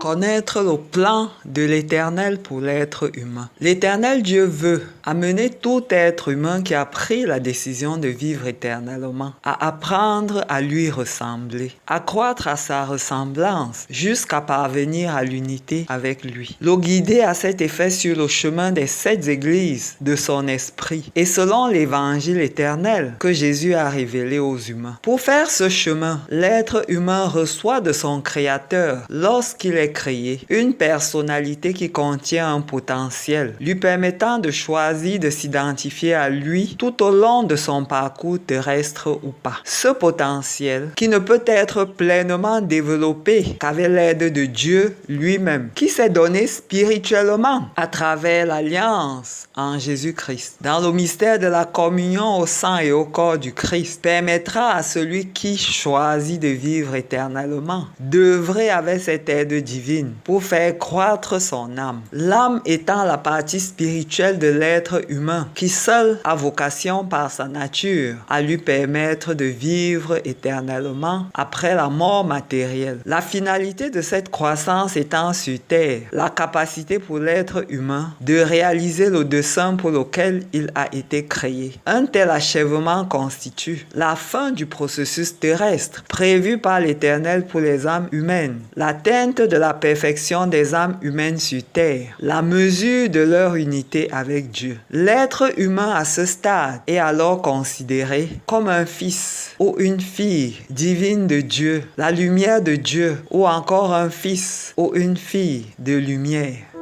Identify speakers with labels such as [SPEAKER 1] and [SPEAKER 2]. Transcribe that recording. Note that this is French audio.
[SPEAKER 1] connaître le plan de l'Éternel pour l'être humain. L'Éternel Dieu veut amener tout être humain qui a pris la décision de vivre éternellement à apprendre à lui ressembler, à croître à sa ressemblance jusqu'à parvenir à l'unité avec lui. Le guider à cet effet sur le chemin des 7 églises de son esprit et selon l'évangile éternel que Jésus a révélé aux humains. Pour faire ce chemin, l'être humain reçoit de son Créateur, lorsqu'il est créé, une personnalité qui contient un potentiel, lui permettant de choisir de s'identifier à lui tout au long de son parcours terrestre ou pas. Ce potentiel, qui ne peut être pleinement développé qu'avec l'aide de Dieu lui-même, qui s'est donné spirituellement à travers l'alliance en Jésus-Christ, dans le mystère de la communion au sang et au corps du Christ, permettra à celui qui choisit de vivre éternellement d'œuvrer avec cette aide divine pour faire croître son âme. L'âme étant la partie spirituelle de l'être humain qui seul a vocation par sa nature à lui permettre de vivre éternellement après la mort matérielle. La finalité de cette croissance étant sur terre, la capacité pour l'être humain de réaliser le dessein pour lequel il a été créé. Un tel achèvement constitue la fin du processus terrestre prévu par l'Éternel pour les âmes humaines, l'atteinte de la perfection des âmes humaines sur terre, la mesure de leur unité avec Dieu. L'être humain à ce stade est alors considéré comme un fils ou une fille divine de Dieu, la lumière de Dieu, ou encore un fils ou une fille de lumière.